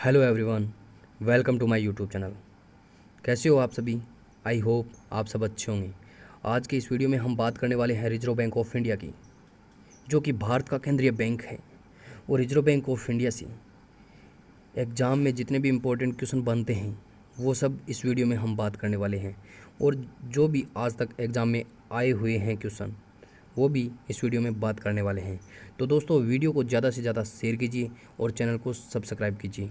Hello everyone, welcome to my YouTube channel. कैसे हो आप सभी? आई होप आप सब अच्छे होंगे। आज के इस वीडियो में हम बात करने वाले हैं रिजर्व बैंक ऑफ इंडिया की, जो कि भारत का केंद्रीय बैंक है। और रिजर्व बैंक ऑफ इंडिया से एग्ज़ाम में जितने भी इम्पोर्टेंट क्वेश्चन बनते हैं वो सब इस वीडियो में हम बात करने वाले हैं। और जो भी आज तक एग्ज़ाम में आए हुए हैं क्वेश्चन वो भी इस वीडियो में बात करने वाले हैं। तो दोस्तों, वीडियो को ज़्यादा से ज़्यादा शेयर कीजिए और चैनल को सब्सक्राइब कीजिए।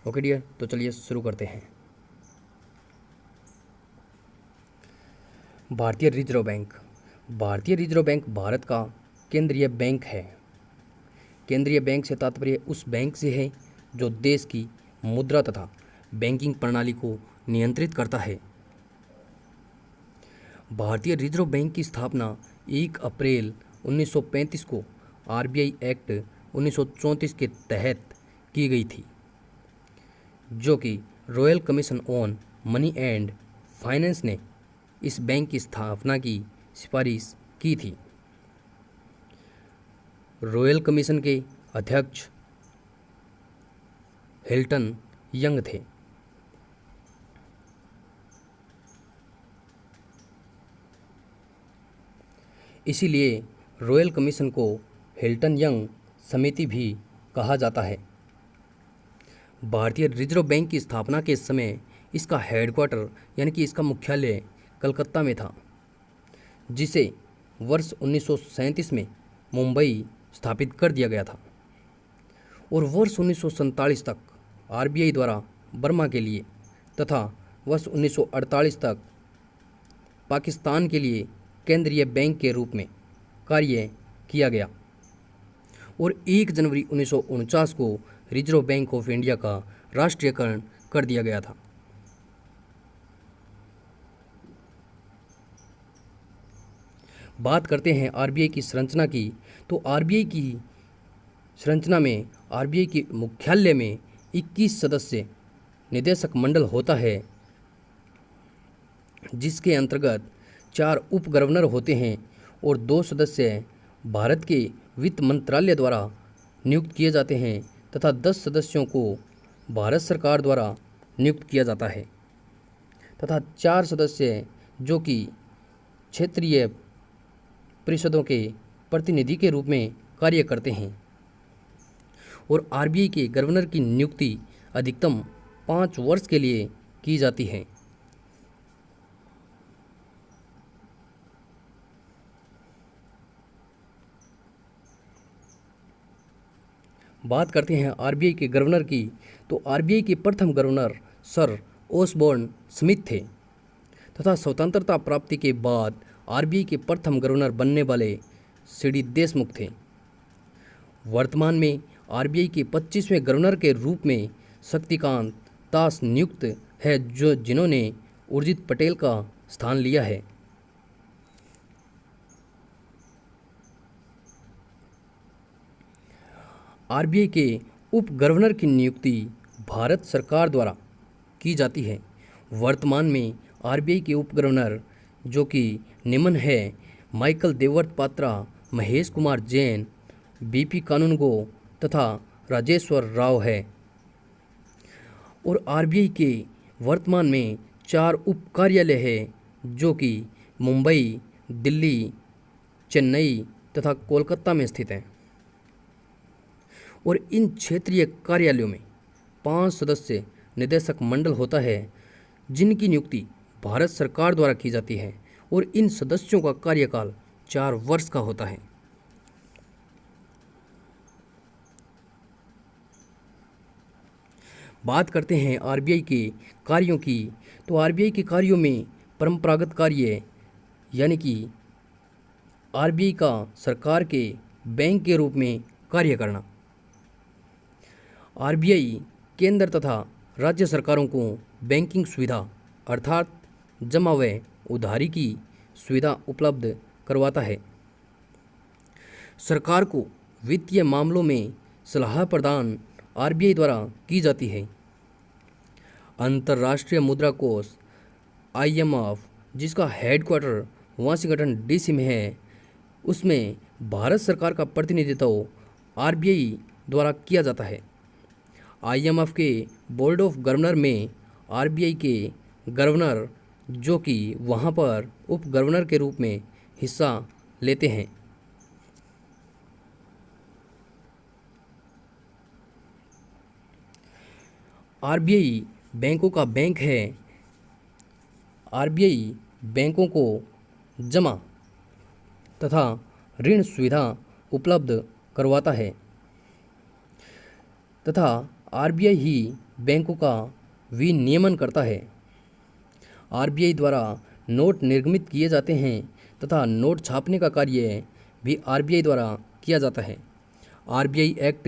ओके डियर, तो चलिए शुरू करते हैं। भारतीय रिजर्व बैंक। भारतीय रिजर्व बैंक भारत का केंद्रीय बैंक है। केंद्रीय बैंक से तात्पर्य उस बैंक से है जो देश की मुद्रा तथा बैंकिंग प्रणाली को नियंत्रित करता है। भारतीय रिजर्व बैंक की स्थापना 1 अप्रैल 1935 को आरबीआई एक्ट 1934 के तहत की गई थी, जो कि royal commission on money and finance ने इस बैंक की स्थापना की सिफारिश की थी। रॉयल कमीशन के अध्यक्ष हिल्टन यंग थे। इसीलिए रॉयल कमीशन को हिल्टन यंग समिति भी कहा जाता है। भारतीय रिजर्व बैंक की स्थापना के समय इसका हेडक्वार्टर यानी कि इसका मुख्यालय कलकत्ता में था, जिसे वर्ष 1937 में मुंबई स्थापित कर दिया गया था। और वर्ष 1947 तक आरबीआई द्वारा बर्मा के लिए तथा वर्ष 1948 तक पाकिस्तान के लिए केंद्रीय बैंक के रूप में कार्य किया गया। और 1 जनवरी 1949 को रिजर्व बैंक ऑफ इंडिया का राष्ट्रीयकरण कर दिया गया था। बात करते हैं आरबीआई की संरचना की। तो आरबीआई की संरचना में आरबीआई के मुख्यालय में 21 सदस्य निदेशक मंडल होता है, जिसके अंतर्गत 4 उप गवर्नर होते हैं और 2 सदस्य भारत के वित्त मंत्रालय द्वारा नियुक्त किए जाते हैं तथा 10 सदस्यों को भारत सरकार द्वारा नियुक्त किया जाता है तथा 4 सदस्य जो कि क्षेत्रीय परिषदों के प्रतिनिधि के रूप में कार्य करते हैं। और आरबीआई के गवर्नर की नियुक्ति अधिकतम 5 वर्ष के लिए की जाती है। बात करते हैं आरबीआई के गवर्नर की। तो आरबीआई के प्रथम गवर्नर सर ओसबोर्न स्मिथ थे तथा स्वतंत्रता प्राप्ति के बाद आरबीआई के प्रथम गवर्नर बनने वाले सीडी देशमुख थे। वर्तमान में आरबीआई के 25वें गवर्नर के रूप में शक्तिकांत दास नियुक्त है, जिन्होंने उर्जित पटेल का स्थान लिया है। आरबीआई के उप गवर्नर की नियुक्ति भारत सरकार द्वारा की जाती है। वर्तमान में आरबीआई के उप गवर्नर जो कि निम्न है: माइकल देवव्रत पात्रा, महेश कुमार जैन, बीपी कानूनगो तथा राजेश्वर राव है। और आरबीआई के वर्तमान में 4 उप कार्यालय है, जो कि मुंबई, दिल्ली, चेन्नई तथा कोलकाता में स्थित हैं। और इन क्षेत्रीय कार्यालयों में 5 सदस्य निदेशक मंडल होता है, जिनकी नियुक्ति भारत सरकार द्वारा की जाती है। और इन सदस्यों का कार्यकाल 4 वर्ष का होता है। बात करते हैं आरबीआई के कार्यों की। तो आरबीआई के कार्यों में परंपरागत कार्य यानी कि आरबीआई का सरकार के बैंक के रूप में कार्य करना। आरबीआई केंद्र तथा राज्य सरकारों को बैंकिंग सुविधा अर्थात जमा व उधारी की सुविधा उपलब्ध करवाता है। सरकार को वित्तीय मामलों में सलाह प्रदान आरबीआई द्वारा की जाती है। अंतर्राष्ट्रीय मुद्रा कोष आईएमएफ, जिसका हेडक्वार्टर वाशिंगटन डीसी में है, उसमें भारत सरकार का प्रतिनिधित्व आरबीआई द्वारा किया जाता है। आईएमएफ के बोर्ड ऑफ गवर्नर में आरबीआई के गवर्नर, जो कि वहाँ पर उप गवर्नर के रूप में हिस्सा लेते हैं। आरबीआई बैंकों का बैंक है। आरबीआई बैंकों को जमा तथा ऋण सुविधा उपलब्ध करवाता है तथा आरबीआई ही बैंकों का विनियमन करता है। आरबीआई द्वारा नोट निर्गमित किए जाते हैं तथा नोट छापने का कार्य भी आरबीआई द्वारा किया जाता है। आरबीआई एक्ट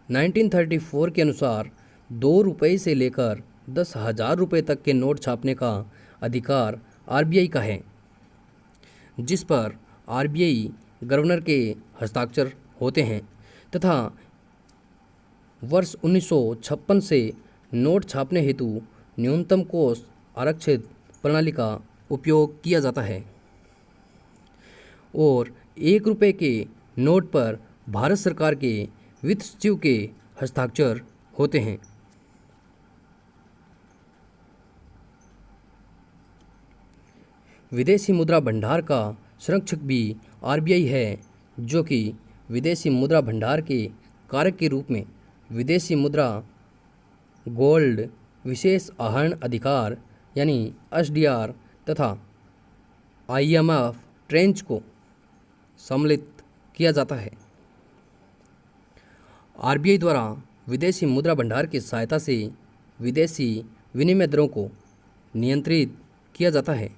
1934 के अनुसार 2 रुपये से लेकर 10,000 रुपये तक के नोट छापने का अधिकार आरबीआई का है, जिस पर आरबीआई गवर्नर के हस्ताक्षर होते हैं तथा वर्ष 1956 से नोट छापने हेतु न्यूनतम कोष आरक्षित प्रणाली का उपयोग किया जाता है और 1 रुपये के नोट पर भारत सरकार के वित्त सचिव के हस्ताक्षर होते हैं। विदेशी मुद्रा भंडार का संरक्षक भी आरबीआई है, जो कि विदेशी मुद्रा भंडार के कारक के रूप में विदेशी मुद्रा, गोल्ड, विशेष आहरण अधिकार यानी एसडीआर तथा आईएमएफ ट्रेंच को सम्मिलित किया जाता है। आरबीआई द्वारा विदेशी मुद्रा भंडार की सहायता से विदेशी विनिमय दरों को नियंत्रित किया जाता है।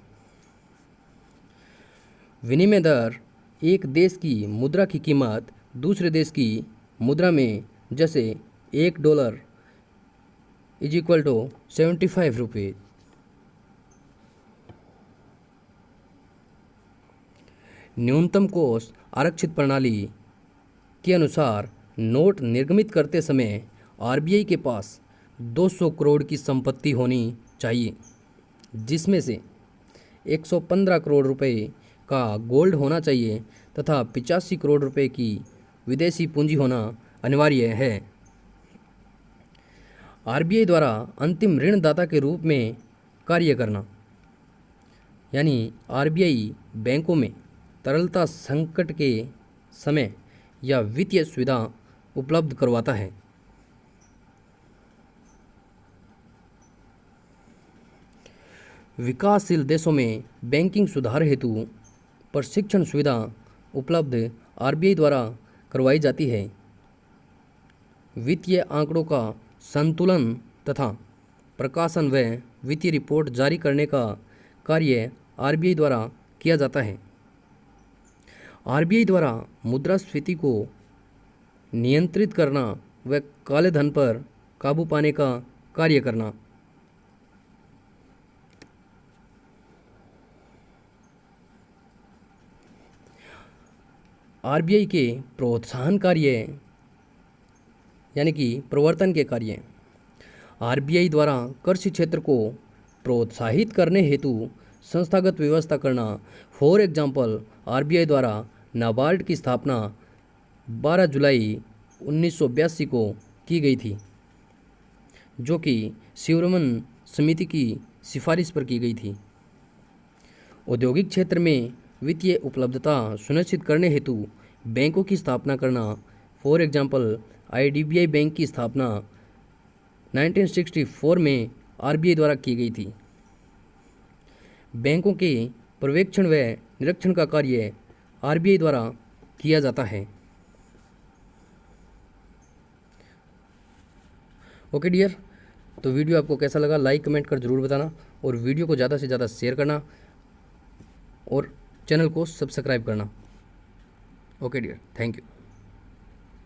विनिमय दर एक देश की मुद्रा की कीमत दूसरे देश की मुद्रा में, जैसे $1 = 75 रुपये। न्यूनतम कोष आरक्षित प्रणाली के अनुसार नोट निर्गमित करते समय आरबीआई के पास 200 करोड़ की संपत्ति होनी चाहिए, जिसमें से 115 करोड़ रुपए का गोल्ड होना चाहिए तथा 85 करोड़ रुपए की विदेशी पूंजी होना अनिवार्य है। आरबीआई द्वारा अंतिम ऋणदाता के रूप में कार्य करना, यानी आरबीआई बैंकों में तरलता संकट के समय या वित्तीय सुविधा उपलब्ध करवाता है। विकासशील देशों में बैंकिंग सुधार हेतु प्रशिक्षण सुविधा उपलब्ध आरबीआई द्वारा करवाई जाती है। वित्तीय आंकड़ों का संतुलन तथा प्रकाशन व वित्तीय रिपोर्ट जारी करने का कार्य आरबीआई द्वारा किया जाता है। आरबीआई द्वारा मुद्रास्फीति को नियंत्रित करना व काले धन पर काबू पाने का कार्य करना। आरबीआई के प्रोत्साहन कार्य यानी कि प्रवर्तन के कार्य। आरबीआई द्वारा कृषि क्षेत्र को प्रोत्साहित करने हेतु संस्थागत व्यवस्था करना। फॉर एग्जाम्पल, आरबीआई द्वारा नाबार्ड की स्थापना 12 जुलाई 1982 को की गई थी, जो कि शिवरमन समिति की सिफारिश पर की गई थी। औद्योगिक क्षेत्र में वित्तीय उपलब्धता सुनिश्चित करने हेतु बैंकों की स्थापना करना। फॉर एग्जाम्पल, आईडीबीआई बैंक की स्थापना 1964 में आरबीआई द्वारा की गई थी। बैंकों के पर्यवेक्षण व निरीक्षण का कार्य आरबीआई द्वारा किया जाता है। ओके डियर, तो वीडियो आपको कैसा लगा लाइक कमेंट कर ज़रूर बताना और वीडियो को ज़्यादा से ज़्यादा शेयर करना और चैनल को सब्सक्राइब करना। Okay dear, thank you.